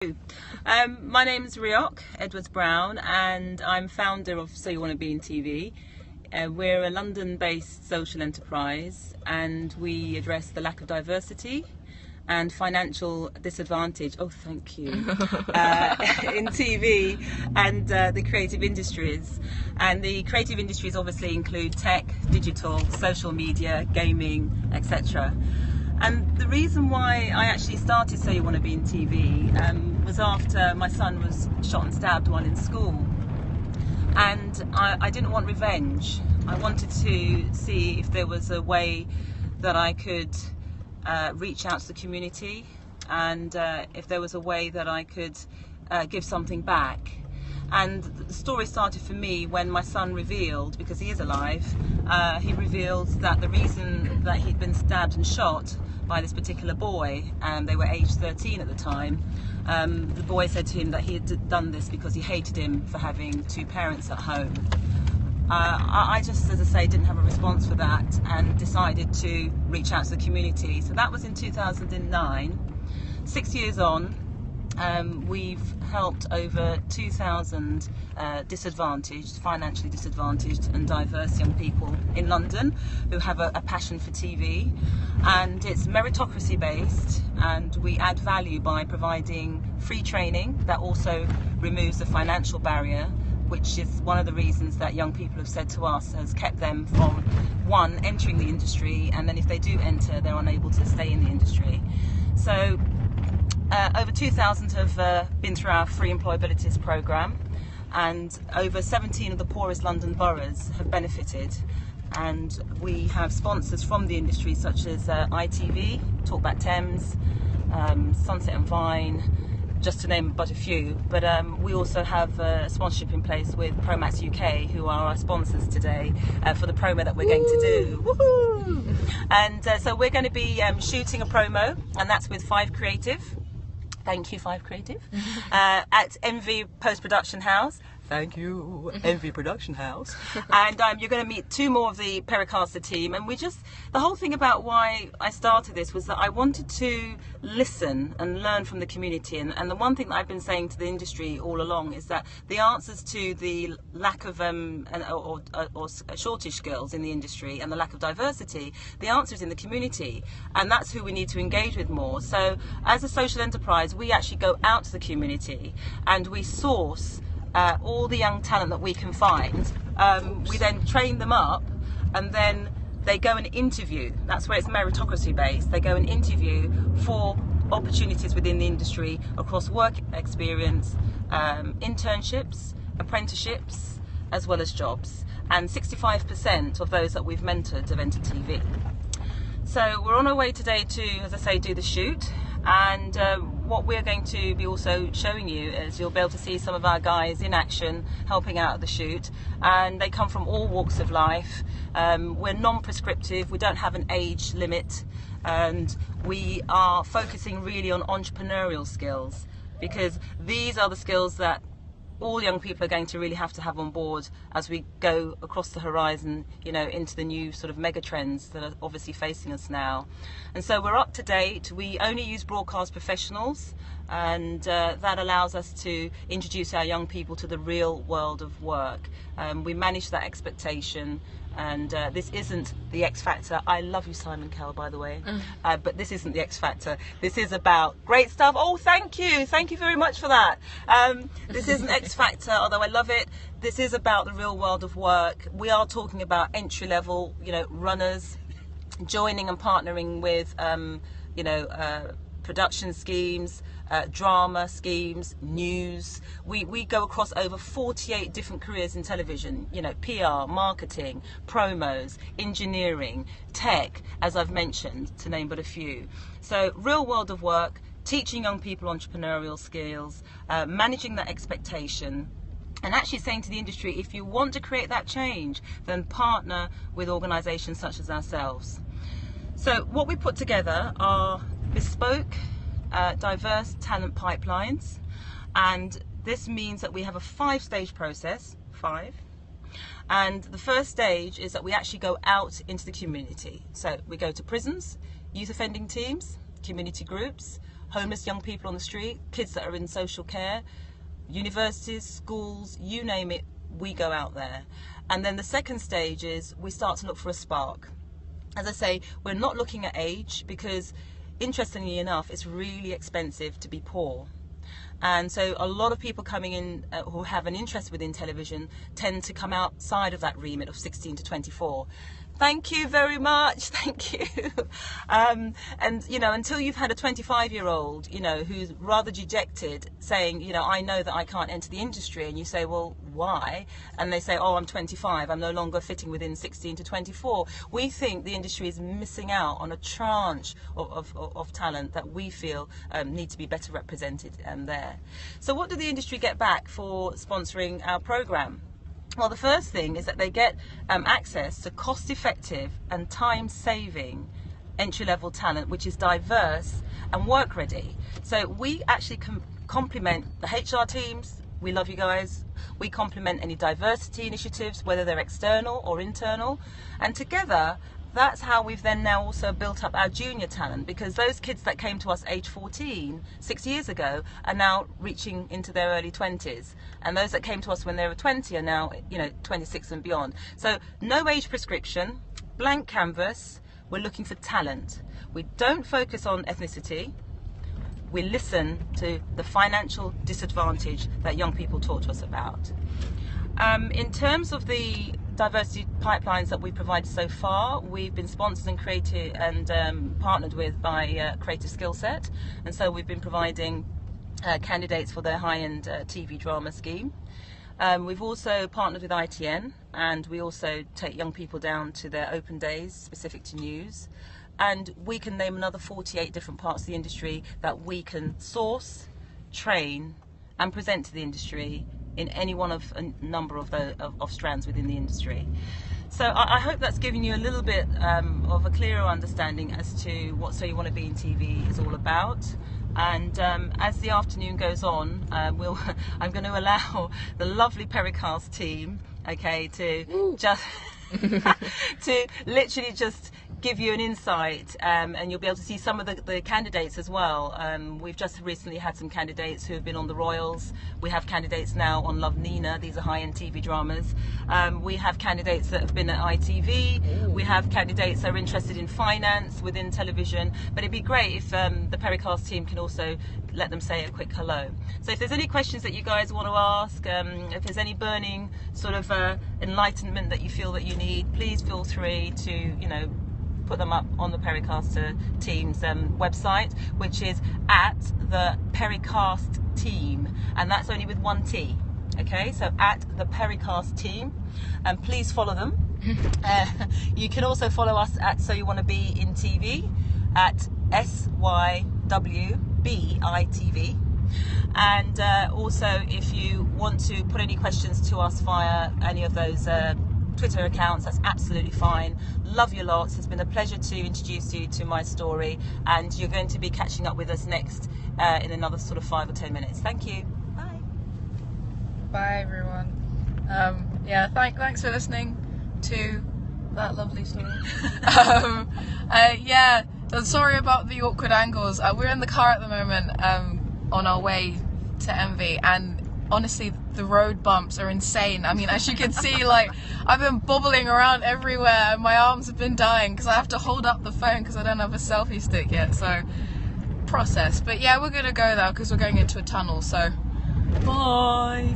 My name is Rioch Edwards-Brown and I'm founder of So You Want to Be in TV. We're a London-based social enterprise and we address the lack of diversity and financial disadvantage, thank you, in TV and the creative industries. And the creative industries obviously include tech, digital, social media, gaming, etc. And the reason why I actually started So You Want to Be in TV was after my son was shot and stabbed while in school. And I didn't want revenge. I wanted to see if there was a way that I could reach out to the community and if there was a way that I could give something back. And the story started for me when my son revealed, because he is alive, he revealed that the reason that he'd been stabbed and shot by this particular boy, and they were aged 13 at the time, the boy said to him that he had done this because he hated him for having two parents at home. I just, as I say, didn't have a response for that and decided to reach out to the community. So that was in 2009. 6 years on, we've helped over 2,000 disadvantaged, financially disadvantaged and diverse young people in London who have a passion for TV. And it's meritocracy based, and we add value by providing free training that also removes the financial barrier, which is one of the reasons that young people have said to us has kept them from, one, entering the industry, and then if they do enter, they're unable to stay in the industry. So over 2,000 have been through our free employabilities programme, and over 17 of the poorest London boroughs have benefited. And we have sponsors from the industry such as ITV, Talkback Thames, Sunset and Vine, just to name but a few. But we also have a sponsorship in place with Promax UK, who are our sponsors today for the promo that we're going to do. Woohoo! And so we're going to be shooting a promo, and that's with 5 Creative. Thank you, 5 Creative, at MV Post-Production House. Thank you, MV Production House. And you're going to meet 2 more of the Pericaster team. And the whole thing about why I started this was that I wanted to listen and learn from the community. And the one thing that I've been saying to the industry all along is that the answers to the lack of or shortage skills in the industry and the lack of diversity, the answer is in the community. And that's who we need to engage with more. So as a social enterprise, we actually go out to the community and we source all the young talent that we can find. We then train them up, and then they go and interview. That's where it's meritocracy based. They go and interview for opportunities within the industry across work experience, internships, apprenticeships, as well as jobs. And 65% of those that we've mentored have entered TV. So we're on our way today to, as I say, do the shoot. And what we're going to be also showing you is you'll be able to see some of our guys in action helping out at the shoot, and they come from all walks of life. We're non-prescriptive, we don't have an age limit, and we are focusing really on entrepreneurial skills, because these are the skills that all young people are going to really have to have on board as we go across the horizon, into the new sort of mega trends that are obviously facing us now. And so we're up to date. We only use broadcast professionals, and that allows us to introduce our young people to the real world of work. We manage that expectation, and this isn't the X Factor. I love you, Simon Cowell, by the way, but this isn't the X Factor. This is about great stuff. Oh, thank you very much for that. This isn't X Factor, although I love it. This is about the real world of work. We are talking about entry level, runners, joining and partnering with, production schemes, drama schemes, news. We go across over 48 different careers in television, PR, marketing, promos, engineering, tech, as I've mentioned, to name but a few. So real world of work, teaching young people entrepreneurial skills, managing that expectation, and actually saying to the industry, if you want to create that change, then partner with organisations such as ourselves. So what we put together are bespoke, diverse talent pipelines, and this means that we have a 5-stage process, 5. And the first stage is that we actually go out into the community. So we go to prisons, youth offending teams, community groups, homeless young people on the street, kids that are in social care, universities, schools, you name it, we go out there. And then the second stage is we start to look for a spark. As I say, we're not looking at age because, interestingly enough, it's really expensive to be poor. And so a lot of people coming in who have an interest within television tend to come outside of that remit of 16 to 24. Thank you very much, thank you. And, you know, until you've had a 25-year-old, you know, who's rather dejected saying, you know, I know that I can't enter the industry, and you say, well, why? And they say, oh, I'm 25, I'm no longer fitting within 16 to 24. We think the industry is missing out on a tranche of talent that we feel need to be better represented there. So what did the industry get back for sponsoring our programme? Well, the first thing is that they get access to cost-effective and time-saving entry-level talent, which is diverse and work-ready. So we actually complement the HR teams. We love you guys. We complement any diversity initiatives, whether they're external or internal. And together, that's how we've then now also built up our junior talent, because those kids that came to us age 14, 6 years ago, are now reaching into their early 20s. And those that came to us when they were 20 are now, you know, 26 and beyond. So no age prescription, blank canvas, we're looking for talent. We don't focus on ethnicity. We listen to the financial disadvantage that young people talk to us about. In terms of the diversity pipelines that we've provided so far, we've been sponsored and created and partnered with by Creative Skill Set, and so we've been providing candidates for their high-end TV drama scheme. We've also partnered with ITN, and we also take young people down to their open days specific to news, and we can name another 48 different parts of the industry that we can source, train and present to the industry in any one of a number of strands within the industry. So I hope that's given you a little bit of a clearer understanding as to what So You Want to Be in TV is all about. And as the afternoon goes on, I'm going to allow the lovely Pericast team, okay, to just to literally just give you an insight, and you'll be able to see some of the candidates as well. We've just recently had some candidates who have been on the Royals. We have candidates now on Love Nina. These are high-end TV dramas. We have candidates that have been at ITV. We have candidates that are interested in finance within television. But it'd be great if the Pericast team can also let them say a quick hello. So if there's any questions that you guys want to ask, if there's any burning sort of enlightenment that you feel that you need, please feel free to, you know, put them up on the Pericast team's website, which is at the Pericast team, and that's only with one T. Okay, so at the Pericast team, and please follow them. You can also follow us at So You Want to Be in TV at SYWBITV. And also, if you want to put any questions to us via any of those Twitter accounts, that's absolutely fine. Love you lots. It's been a pleasure to introduce you to my story, and you're going to be catching up with us next in another sort of 5 or 10 minutes. Thank you. Bye. Bye everyone. Yeah, thanks for listening to that lovely story. Yeah, sorry about the awkward angles. We're in the car at the moment on our way to Envy, and honestly the road bumps are insane. I mean, as you can see, like, I've been bobbling around everywhere and my arms have been dying because I have to hold up the phone because I don't have a selfie stick yet, so process. But yeah, we're gonna go now because we're going into a tunnel, so bye.